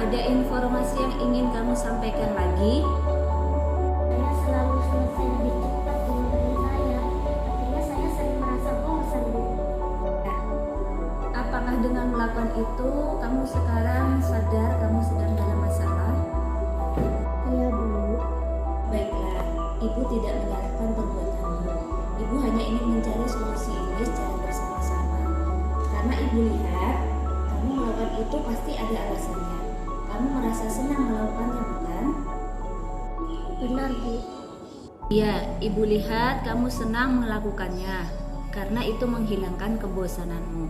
ada informasi yang ingin kamu sampaikan lagi? Saya selalu selesai lebih cepat dengan dari saya. Akhirnya saya sering merasa bosan, Bu. Apakah dengan melakukan itu kamu sekarang sadar kamu sedang dalam masalah? Iya, Bu. Baiklah, ibu tidak menyalahkan perbuatanmu. Ibu hanya ingin mencari solusi ini secara bersama-sama. Karena ibu lihat kamu melakukan itu pasti ada alasannya. Kamu merasa senang melakukannya, bukan? Benar, Bu. Iya, ibu lihat kamu senang melakukannya karena itu menghilangkan kebosananmu.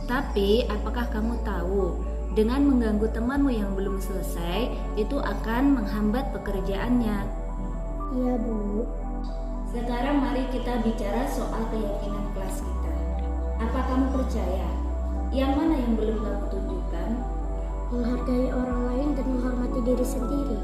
Tapi apakah kamu tahu dengan mengganggu temanmu yang belum selesai itu akan menghambat pekerjaannya? Iya, Bu. Sekarang mari kita bicara soal keyakinan kelas kita. Apa kamu percaya? Yang mana yang belum kamu tunjukkan? Menghargai orang lain dan menghormati diri sendiri.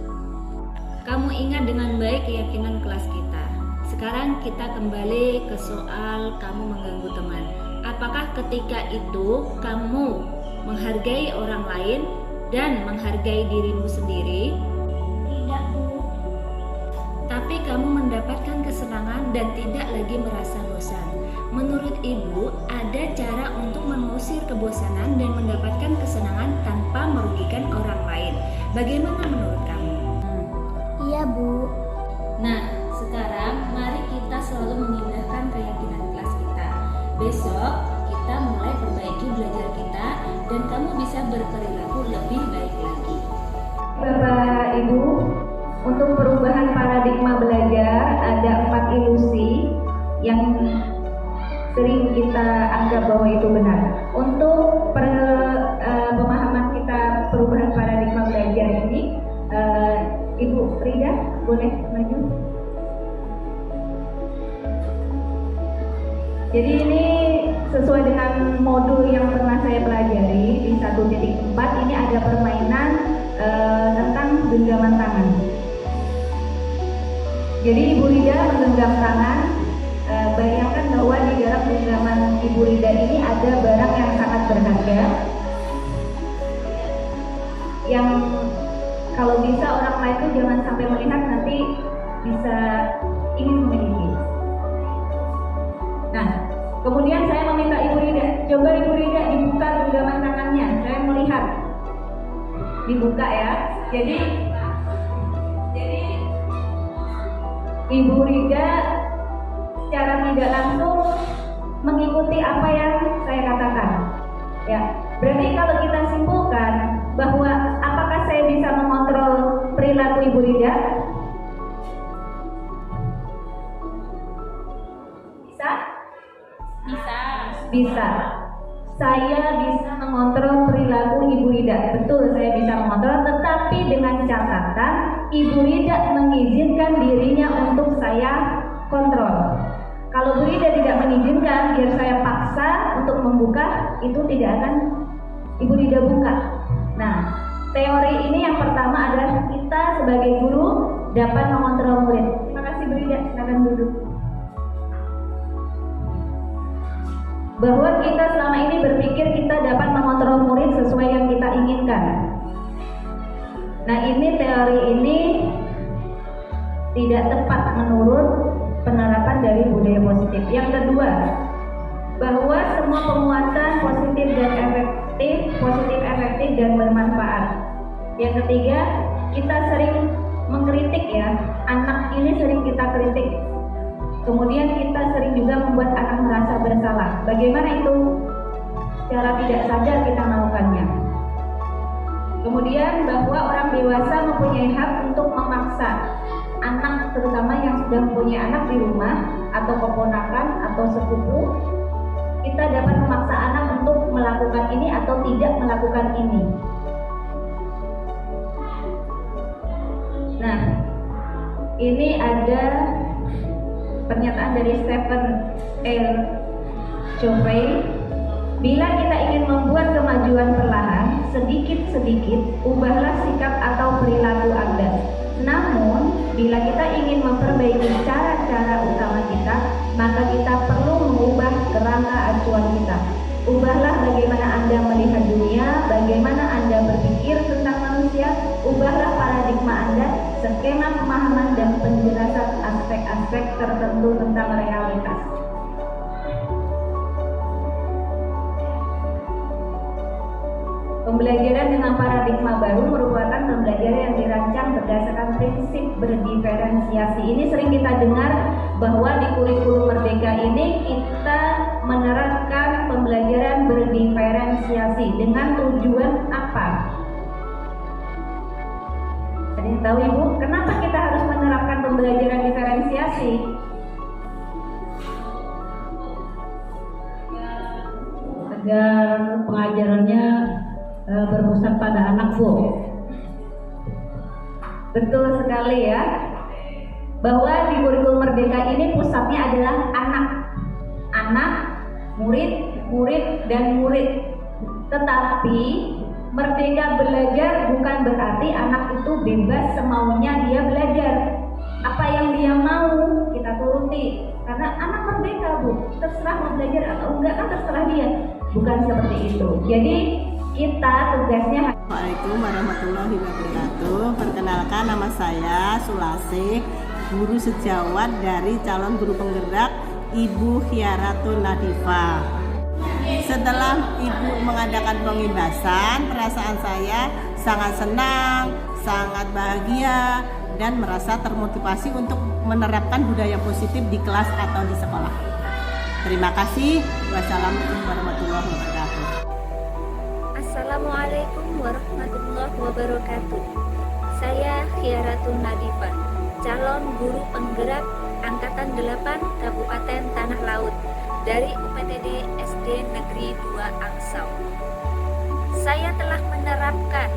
Kamu ingat dengan baik keyakinan kelas kita. Sekarang kita kembali ke soal kamu mengganggu teman. Apakah ketika itu kamu menghargai orang lain dan menghargai dirimu sendiri? Tidak, Bu. Tapi kamu mendapatkan kesenangan dan tidak lagi merasa bosan. Menurut ibu, ada cara untuk mengusir kebosanan dan mendapatkan kesenangan tanpa merugikan orang lain. Bagaimana menurut kamu? Iya, Bu. Nah, sekarang mari kita selalu mengindahkan keyakinan kelas kita. Besok kita mulai perbaiki belajar kita dan kamu bisa berperilaku lebih baik lagi. Bapak Ibu, untuk perubahan paradigma belajar ada 4 ilusi yang sering kita anggap bahwa itu benar. Untuk pemahaman kita perubahan paradigma belajar ini, Ibu Rida boleh maju. Jadi ini sesuai dengan modul yang pernah saya pelajari di 1.4, ini ada permainan tentang genggaman tangan. Jadi Ibu Rida menggenggam tangan, bayangkan bahwa di dalam genggaman Ibu Rida ini ada barang yang sangat berharga, yang kalau bisa orang lain itu jangan sampai melihat, nanti bisa ingin memiliki. Nah, kemudian saya meminta Ibu Rida, coba Ibu Rida dibuka genggaman tangannya, saya melihat. Dibuka ya. Jadi Ibu Rida secara tidak langsung mengikuti apa yang saya katakan. Ya, berarti kalau kita simpulkan bahwa apakah saya bisa mengontrol perilaku Ibu Rida? Bisa? Bisa. Saya bisa mengontrol perilaku Ibu Rida. Betul, saya bisa mengontrol, tetapi dengan catatan Ibu Rida mengizinkan dirinya untuk saya kontrol. Kalau Bu Rida tidak mengizinkan, biar saya paksa untuk membuka, itu tidak akan Ibu Rida buka. Nah, teori ini yang pertama adalah kita sebagai guru dapat mengontrol murid. Terima kasih Bu Rida, silakan duduk. Bahwa kita selama ini berpikir kita dapat mengontrol murid sesuai yang kita inginkan. Nah, ini teori ini tidak tepat menurut penerapan dari budaya positif. Yang kedua, bahwa semua penguatan positif efektif dan bermanfaat. Yang ketiga, kita sering mengkritik ya, anak ini sering kita kritik. Kemudian kita sering juga membuat anak merasa bersalah. Bagaimana itu? Secara tidak sadar kita melakukannya. Kemudian bahwa orang dewasa mempunyai hak untuk memaksa anak, terutama yang sudah mempunyai anak di rumah atau keponakan atau sepupu, kita dapat memaksa anak untuk melakukan ini atau tidak melakukan ini. Nah, ini ada pernyataan dari Stephen L. Covey. Bila kita ingin membuat kemajuan perlahan, sedikit-sedikit, ubahlah sikap atau perilaku Anda. Namun, bila kita ingin memperbaiki cara-cara utama kita, maka kita perlu mengubah kerangka acuan kita. Ubahlah bagaimana Anda melihat dunia, bagaimana Anda berpikir tentang manusia skema pemahaman dan penjelasan aspek-aspek tertentu tentang realitas. Pembelajaran dengan paradigma baru merupakan pembelajaran yang dirancang berdasarkan prinsip berdiferensiasi. Ini sering kita dengar bahwa di kurikulum Merdeka ini kita menerapkan pembelajaran berdiferensiasi dengan tujuan apa? Ada yang tahu Ibu? Kenapa kita harus menerapkan pembelajaran diferensiasi? Agar pengajarannya berpusat pada anak, Bu. Betul sekali ya, bahwa di kurikulum Merdeka ini pusatnya adalah anak, murid, dan murid. Tetapi Merdeka belajar bukan berarti anak itu bebas semaunya dia belajar. Apa yang dia mau kita turuti, karena anak merdeka, Bu. Terserah mau belajar atau enggak kan terserah dia. Bukan seperti itu. Jadi kita tugasnya. Assalamualaikum warahmatullahi wabarakatuh. Perkenalkan, nama saya Sulasih, guru sejawat dari calon guru penggerak Ibu Khiaratun Nadifa. Setelah Ibu mengadakan pengibasan, perasaan saya sangat senang, sangat bahagia, dan merasa termotivasi untuk menerapkan budaya positif di kelas atau di sekolah. Terima kasih. Wassalamualaikum warahmatullahi wabarakatuh. Assalamualaikum warahmatullahi wabarakatuh. Saya Khiaratun Nadifa, calon guru penggerak Angkatan 8 Kabupaten Tanah Laut dari UPTD SD Negeri 2 Angsau. Saya telah menerapkan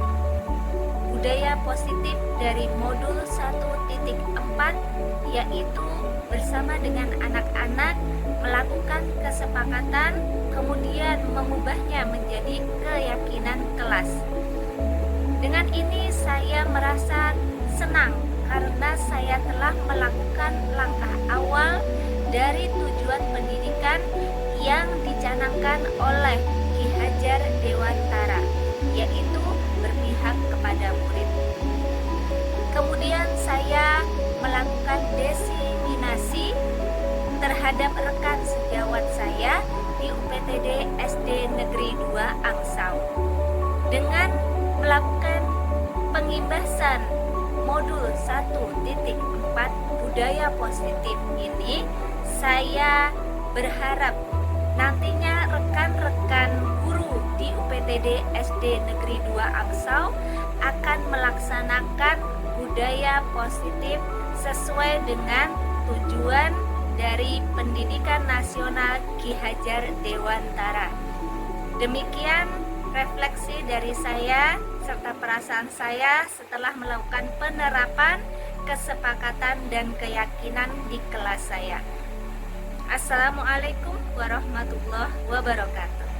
budaya positif dari modul 1.4, yaitu bersama dengan anak-anak melakukan kesepakatan, kemudian mengubahnya menjadi keyakinan kelas. Dengan ini saya merasa senang karena saya telah melakukan langkah awal dari tujuan pendidikan yang dicanangkan oleh Ki Hajar Dewantara, yaitu berpihak kepada murid. Kemudian saya melakukan diseminasi terhadap rekan sejawat saya di UPTD SD Negeri 2 Angsau. Dengan melakukan pengibasan modul 1.4 budaya positif ini, saya berharap nantinya rekan-rekan guru di UPTD SD Negeri 2 Angsau akan melaksanakan budaya positif sesuai dengan tujuan dari Pendidikan Nasional Ki Hajar Dewantara. Demikian refleksi dari saya serta perasaan saya setelah melakukan penerapan kesepakatan dan keyakinan di kelas saya. Assalamualaikum warahmatullahi wabarakatuh.